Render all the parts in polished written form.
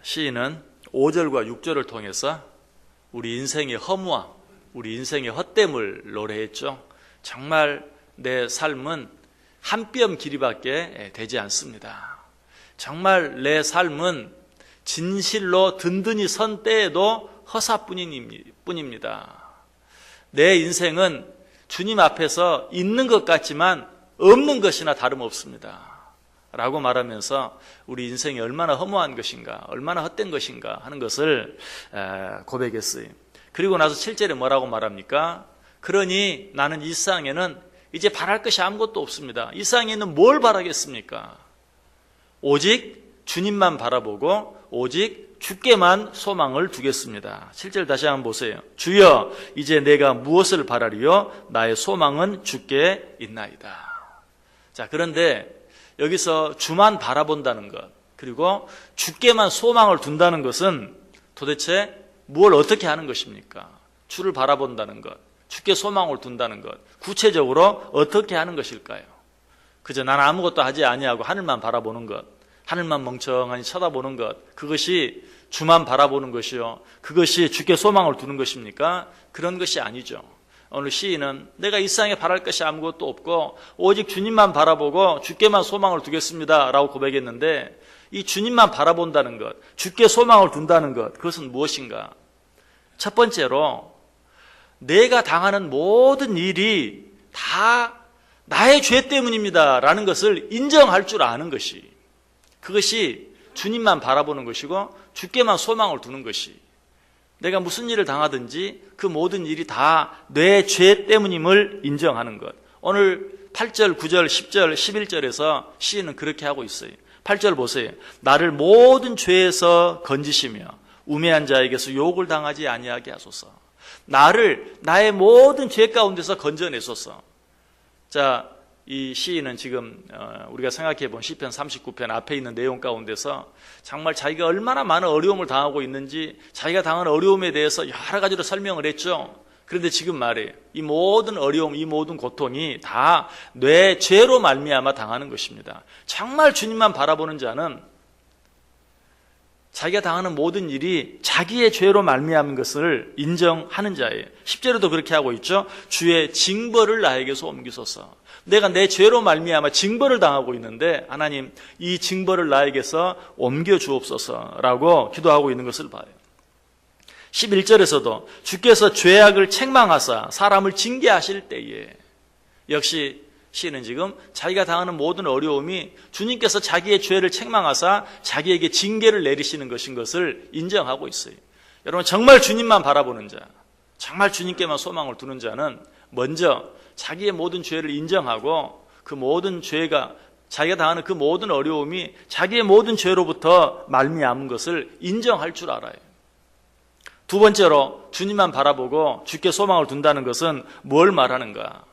시인은 5절과 6절을 통해서 우리 인생의 허무함, 우리 인생의 헛됨을 노래했죠. 정말 내 삶은 한 뼘 길이밖에 되지 않습니다. 정말 내 삶은 진실로 든든히 선 때에도 허사뿐입니다. 내 인생은 주님 앞에서 있는 것 같지만 없는 것이나 다름없습니다. 라고 말하면서 우리 인생이 얼마나 허무한 것인가, 얼마나 헛된 것인가 하는 것을 고백했어요. 그리고 나서 7절에 뭐라고 말합니까? 그러니 나는 이 세상에는 이제 바랄 것이 아무것도 없습니다. 이 세상에는 뭘 바라겠습니까? 오직 주님만 바라보고 오직 주께만 소망을 두겠습니다. 7절 다시 한번 보세요. 주여, 이제 내가 무엇을 바라리요? 나의 소망은 주께 있나이다. 자, 그런데 여기서 주만 바라본다는 것, 그리고 주께만 소망을 둔다는 것은 도대체 무엇을 어떻게 하는 것입니까? 주를 바라본다는 것, 주께 소망을 둔다는 것, 구체적으로 어떻게 하는 것일까요? 그저 나는 아무것도 하지 아니하고 하늘만 바라보는 것, 하늘만 멍청하니 쳐다보는 것, 그것이 주만 바라보는 것이요, 그것이 주께 소망을 두는 것입니까? 그런 것이 아니죠. 오늘 시인은 내가 이 세상에 바랄 것이 아무것도 없고 오직 주님만 바라보고 주께만 소망을 두겠습니다 라고 고백했는데, 이 주님만 바라본다는 것, 주께 소망을 둔다는 것, 그것은 무엇인가? 첫 번째로 내가 당하는 모든 일이 다 나의 죄 때문입니다 라는 것을 인정할 줄 아는 것이, 그것이 주님만 바라보는 것이고 주께만 소망을 두는 것이, 내가 무슨 일을 당하든지 그 모든 일이 다 내 죄 때문임을 인정하는 것. 오늘 8절, 9절, 10절, 11절에서 시인은 그렇게 하고 있어요. 8절 보세요. 나를 모든 죄에서 건지시며 우매한 자에게서 욕을 당하지 아니하게 하소서. 나를 나의 모든 죄 가운데서 건져내소서. 자, 이 시인은 지금 우리가 생각해 본 시편 39편 앞에 있는 내용 가운데서 정말 자기가 얼마나 많은 어려움을 당하고 있는지, 자기가 당한 어려움에 대해서 여러 가지로 설명을 했죠. 그런데 지금 말이에요. 이 모든 어려움, 이 모든 고통이 다 내 죄로 말미암아 당하는 것입니다. 정말 주님만 바라보는 자는 자기가 당하는 모든 일이 자기의 죄로 말미암은 것을 인정하는 자예요. 10절에도 그렇게 하고 있죠. 주의 징벌을 나에게서 옮기소서. 내가 내 죄로 말미암아 징벌을 당하고 있는데 하나님, 이 징벌을 나에게서 옮겨 주옵소서라고 기도하고 있는 것을 봐요. 11절에서도 주께서 죄악을 책망하사 사람을 징계하실 때에, 역시 시인은 지금 자기가 당하는 모든 어려움이 주님께서 자기의 죄를 책망하사 자기에게 징계를 내리시는 것인 것을 인정하고 있어요. 여러분, 정말 주님만 바라보는 자, 정말 주님께만 소망을 두는 자는 먼저 자기의 모든 죄를 인정하고 그 모든 죄가, 자기가 당하는 그 모든 어려움이 자기의 모든 죄로부터 말미암은 것을 인정할 줄 알아요. 두 번째로 주님만 바라보고 주께 소망을 둔다는 것은 뭘 말하는가?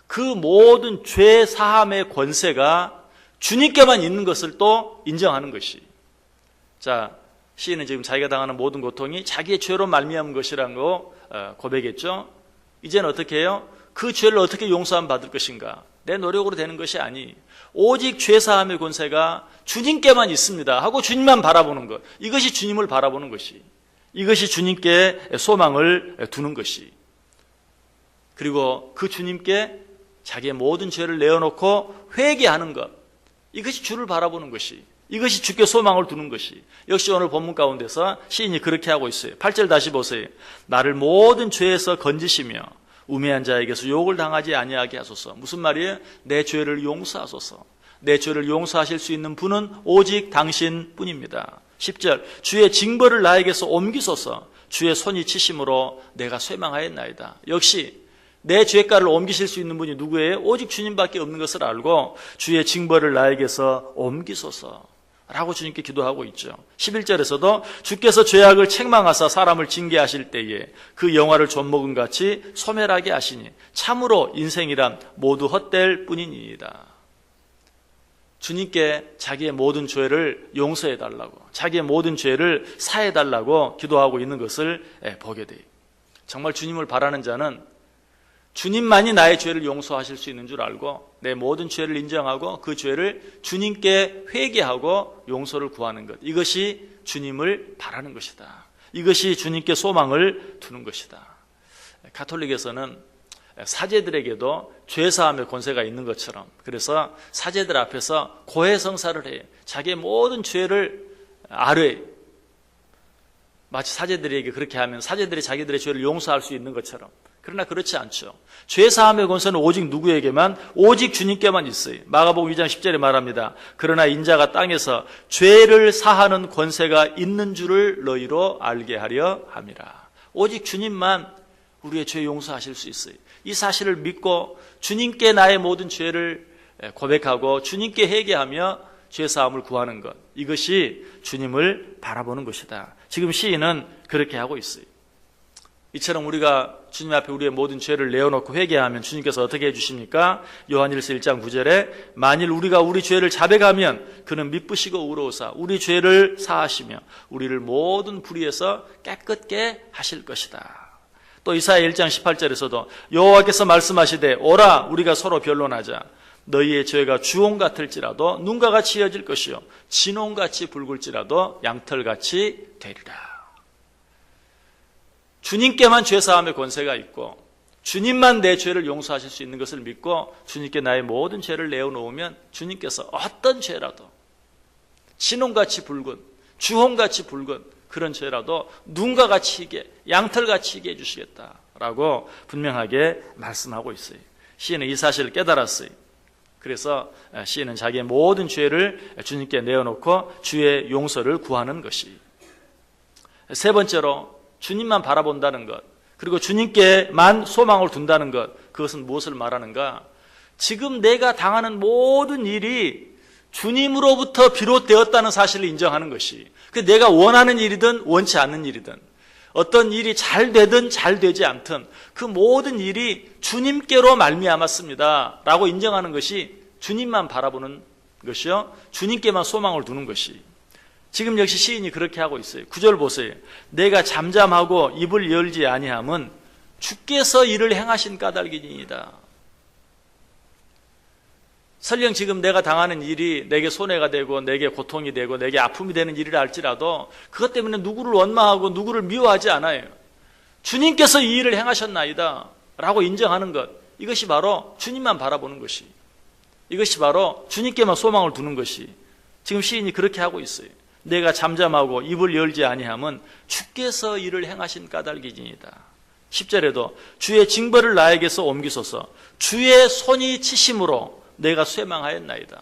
그 모든 죄 사함의 권세가 주님께만 있는 것을 또 인정하는 것이. 자, 시인은 지금 자기가 당하는 모든 고통이 자기의 죄로 말미암은 것이라고 고백했죠. 이제는 어떻게 해요? 그 죄를 어떻게 용서함 받을 것인가? 내 노력으로 되는 것이 아니, 오직 죄 사함의 권세가 주님께만 있습니다 하고 주님만 바라보는 것, 이것이 주님을 바라보는 것이, 이것이 주님께 소망을 두는 것이, 그리고 그 주님께 자기의 모든 죄를 내어놓고 회개하는 것, 이것이 주를 바라보는 것이, 이것이 주께 소망을 두는 것이, 역시 오늘 본문 가운데서 시인이 그렇게 하고 있어요. 8절 다시 보세요. 나를 모든 죄에서 건지시며 우매한 자에게서 욕을 당하지 아니하게 하소서. 무슨 말이에요? 내 죄를 용서하소서. 내 죄를 용서하실 수 있는 분은 오직 당신뿐입니다. 10절 주의 징벌을 나에게서 옮기소서. 주의 손이 치심으로 내가 쇠망하였나이다. 역시 내 죄가를 옮기실 수 있는 분이 누구예요? 오직 주님밖에 없는 것을 알고 주의 징벌을 나에게서 옮기소서 라고 주님께 기도하고 있죠. 11절에서도 주께서 죄악을 책망하사 사람을 징계하실 때에 그 영화를 좀먹은 같이 소멸하게 하시니 참으로 인생이란 모두 헛될 뿐이니이다. 주님께 자기의 모든 죄를 용서해달라고, 자기의 모든 죄를 사해달라고 기도하고 있는 것을 보게 돼요. 정말 주님을 바라는 자는 주님만이 나의 죄를 용서하실 수 있는 줄 알고 내 모든 죄를 인정하고 그 죄를 주님께 회개하고 용서를 구하는 것, 이것이 주님을 바라는 것이다. 이것이 주님께 소망을 두는 것이다. 가톨릭에서는 사제들에게도 죄사함의 권세가 있는 것처럼, 그래서 사제들 앞에서 고해성사를 해요. 자기의 모든 죄를 아뢰. 마치 사제들에게 그렇게 하면 사제들이 자기들의 죄를 용서할 수 있는 것처럼. 그러나 그렇지 않죠. 죄사함의 권세는 오직 누구에게만? 오직 주님께만 있어요. 마가복음 2장 10절에 말합니다. 그러나 인자가 땅에서 죄를 사하는 권세가 있는 줄을 너희로 알게 하려 함이라. 오직 주님만 우리의 죄 용서하실 수 있어요. 이 사실을 믿고 주님께 나의 모든 죄를 고백하고 주님께 회개하며 죄사함을 구하는 것, 이것이 주님을 바라보는 것이다. 지금 시인은 그렇게 하고 있어요. 이처럼 우리가 주님 앞에 우리의 모든 죄를 내어놓고 회개하면 주님께서 어떻게 해주십니까? 요한일서 1장 9절에 만일 우리가 우리 죄를 자백하면 그는 미쁘시고 의로우사 우리 죄를 사하시며 우리를 모든 불의에서 깨끗게 하실 것이다. 또 이사야 1장 18절에서도 여호와께서 말씀하시되 오라 우리가 서로 변론하자. 너희의 죄가 주홍 같을지라도 눈과 같이 이어질 것이요 진홍같이 붉을지라도 양털같이 되리라. 주님께만 죄사함의 권세가 있고 주님만 내 죄를 용서하실 수 있는 것을 믿고 주님께 나의 모든 죄를 내어놓으면 주님께서 어떤 죄라도 진홍같이 붉은 주홍같이 붉은 그런 죄라도 눈과 같이 희게 양털같이 희게 해주시겠다라고 분명하게 말씀하고 있어요. 시인은 이 사실을 깨달았어요. 그래서 시인은 자기의 모든 죄를 주님께 내어놓고 주의 용서를 구하는 것이. 세 번째로 주님만 바라본다는 것, 그리고 주님께만 소망을 둔다는 것, 그것은 무엇을 말하는가? 지금 내가 당하는 모든 일이 주님으로부터 비롯되었다는 사실을 인정하는 것이, 그 내가 원하는 일이든 원치 않는 일이든 어떤 일이 잘 되든 잘 되지 않든 그 모든 일이 주님께로 말미암았습니다 라고 인정하는 것이 주님만 바라보는 것이요 주님께만 소망을 두는 것이. 지금 역시 시인이 그렇게 하고 있어요. 9절 보세요. 내가 잠잠하고 입을 열지 아니함은 주께서 이를 행하신 까닭이니이다. 설령 지금 내가 당하는 일이 내게 손해가 되고 내게 고통이 되고 내게 아픔이 되는 일이라 할지라도 그것 때문에 누구를 원망하고 누구를 미워하지 않아요. 주님께서 이 일을 행하셨나이다 라고 인정하는 것, 이것이 바로 주님만 바라보는 것이, 이것이 바로 주님께만 소망을 두는 것이. 지금 시인이 그렇게 하고 있어요. 내가 잠잠하고 입을 열지 아니함은 주께서 이를 행하신 까닭이니이다. 10절에도 주의 징벌을 나에게서 옮기소서 주의 손이 치심으로 내가 쇠망하였나이다.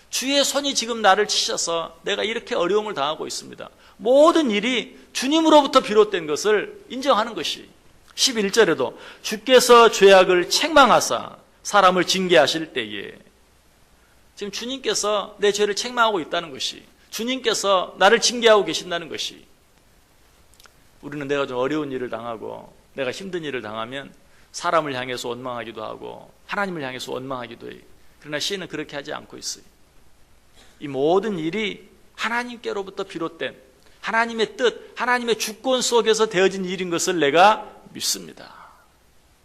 주의 손이 지금 나를 치셔서 내가 이렇게 어려움을 당하고 있습니다. 모든 일이 주님으로부터 비롯된 것을 인정하는 것이. 11절에도 주께서 죄악을 책망하사 사람을 징계하실 때에, 지금 주님께서 내 죄를 책망하고 있다는 것이, 주님께서 나를 징계하고 계신다는 것이. 우리는 내가 좀 어려운 일을 당하고 내가 힘든 일을 당하면 사람을 향해서 원망하기도 하고 하나님을 향해서 원망하기도 해요. 그러나 시인은 그렇게 하지 않고 있어요. 이 모든 일이 하나님께로부터 비롯된 하나님의 뜻, 하나님의 주권 속에서 되어진 일인 것을 내가 믿습니다.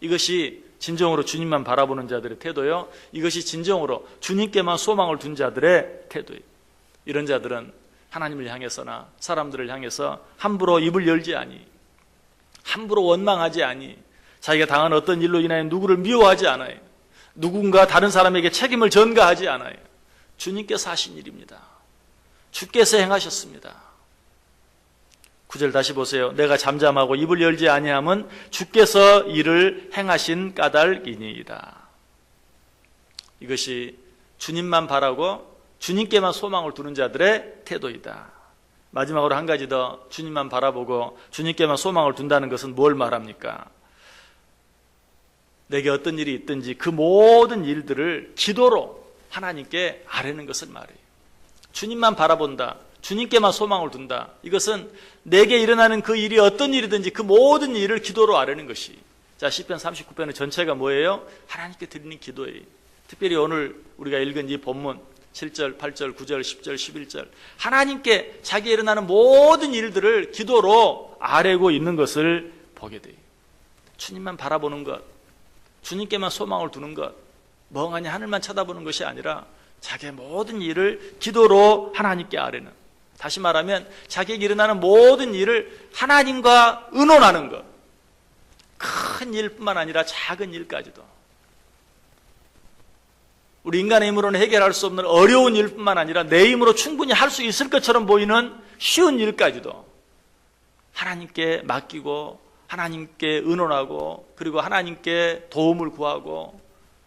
이것이 진정으로 주님만 바라보는 자들의 태도요, 이것이 진정으로 주님께만 소망을 둔 자들의 태도예요. 이런 자들은 하나님을 향해서나 사람들을 향해서 함부로 입을 열지 아니, 함부로 원망하지 아니, 자기가 당한 어떤 일로 인하여 누구를 미워하지 않아요. 누군가 다른 사람에게 책임을 전가하지 않아요. 주님께서 하신 일입니다. 주께서 행하셨습니다. 9절 다시 보세요. 내가 잠잠하고 입을 열지 아니함은 주께서 이를 행하신 까닭이니이다. 이것이 주님만 바라고 주님께만 소망을 두는 자들의 태도이다. 마지막으로 한 가지 더, 주님만 바라보고 주님께만 소망을 둔다는 것은 뭘 말합니까? 내게 어떤 일이 있든지 그 모든 일들을 기도로 하나님께 아뢰는 것을 말해요. 주님만 바라본다, 주님께만 소망을 둔다. 이것은 내게 일어나는 그 일이 어떤 일이든지 그 모든 일을 기도로 아뢰는 것이. 자, 시편 39편의 전체가 뭐예요? 하나님께 드리는 기도예요. 특별히 오늘 우리가 읽은 이 본문 7절, 8절, 9절, 10절, 11절, 하나님께 자기에 일어나는 모든 일들을 기도로 아뢰고 있는 것을 보게 돼요. 주님만 바라보는 것, 주님께만 소망을 두는 것, 멍하니 하늘만 쳐다보는 것이 아니라 자기의 모든 일을 기도로 하나님께 아뢰는, 다시 말하면 자기에게 일어나는 모든 일을 하나님과 의논하는 것. 큰 일뿐만 아니라 작은 일까지도. 우리 인간의 힘으로는 해결할 수 없는 어려운 일뿐만 아니라 내 힘으로 충분히 할 수 있을 것처럼 보이는 쉬운 일까지도 하나님께 맡기고 하나님께 의논하고 그리고 하나님께 도움을 구하고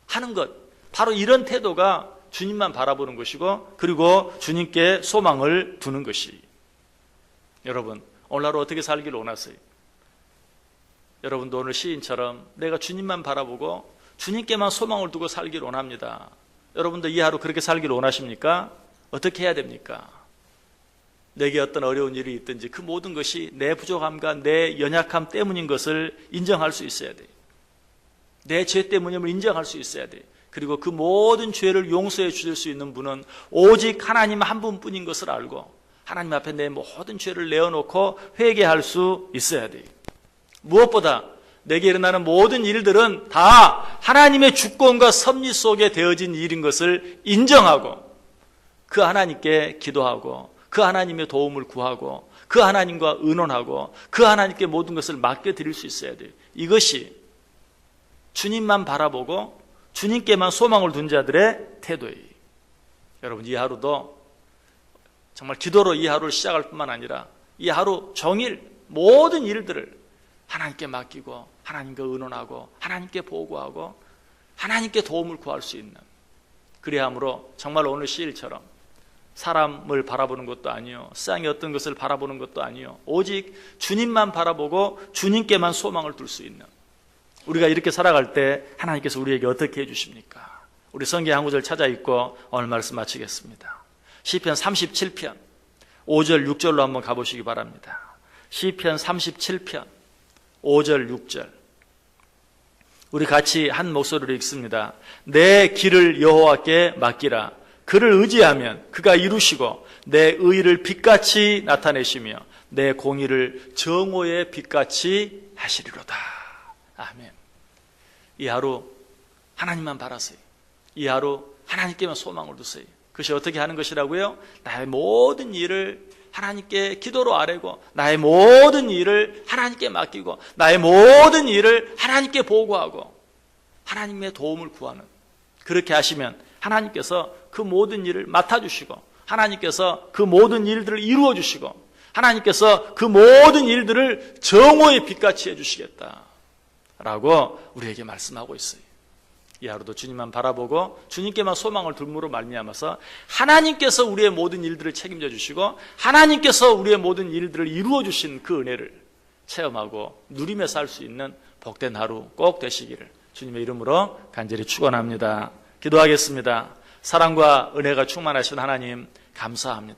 하는 것. 바로 이런 태도가 주님만 바라보는 것이고 그리고 주님께 소망을 두는 것이. 여러분, 오늘 하루 어떻게 살기를 원하세요? 여러분도 오늘 시인처럼 내가 주님만 바라보고 주님께만 소망을 두고 살기를 원합니다. 여러분도 이 하루 그렇게 살기를 원하십니까? 어떻게 해야 됩니까? 내게 어떤 어려운 일이 있든지 그 모든 것이 내 부족함과 내 연약함 때문인 것을 인정할 수 있어야 돼요. 내 죄 때문임을 인정할 수 있어야 돼요. 그리고 그 모든 죄를 용서해 주실 수 있는 분은 오직 하나님 한 분뿐인 것을 알고 하나님 앞에 내 모든 죄를 내어놓고 회개할 수 있어야 돼요. 무엇보다 내게 일어나는 모든 일들은 다 하나님의 주권과 섭리 속에 되어진 일인 것을 인정하고 그 하나님께 기도하고 그 하나님의 도움을 구하고 그 하나님과 의논하고 그 하나님께 모든 것을 맡겨드릴 수 있어야 돼요. 이것이 주님만 바라보고 주님께만 소망을 둔 자들의 태도예요. 여러분, 이 하루도 정말 기도로 이 하루를 시작할 뿐만 아니라 이 하루 종일 모든 일들을 하나님께 맡기고 하나님과 의논하고 하나님께 보고하고 하나님께 도움을 구할 수 있는, 그래야 함으로 정말 오늘 시일처럼 사람을 바라보는 것도 아니요 세상의 어떤 것을 바라보는 것도 아니요 오직 주님만 바라보고 주님께만 소망을 둘 수 있는, 우리가 이렇게 살아갈 때 하나님께서 우리에게 어떻게 해주십니까? 우리 성경 한 구절 찾아 읽고 오늘 말씀 마치겠습니다. 시편 37편 5절 6절로 한번 가보시기 바랍니다. 시편 37편 5절 6절 우리 같이 한 목소리로 읽습니다. 내 길을 여호와께 맡기라. 그를 의지하면 그가 이루시고 내 의를 빛같이 나타내시며 내 공의를 정오의 빛같이 하시리로다. 아멘. 이 하루 하나님만 바라세요. 이 하루 하나님께만 소망을 두세요. 그것이 어떻게 하는 것이라고요? 나의 모든 일을 하나님께 기도로 아뢰고 나의 모든 일을 하나님께 맡기고 나의 모든 일을 하나님께 보고하고 하나님의 도움을 구하는, 그렇게 하시면 하나님께서 그 모든 일을 맡아주시고 하나님께서 그 모든 일들을 이루어주시고 하나님께서 그 모든 일들을 정오의 빛같이 해주시겠다 라고 우리에게 말씀하고 있어요. 이 하루도 주님만 바라보고 주님께만 소망을 둘므로 말미암아서 하나님께서 우리의 모든 일들을 책임져 주시고 하나님께서 우리의 모든 일들을 이루어 주신 그 은혜를 체험하고 누리며 살 수 있는 복된 하루 꼭 되시기를 주님의 이름으로 간절히 축원합니다. 기도하겠습니다. 사랑과 은혜가 충만하신 하나님 감사합니다.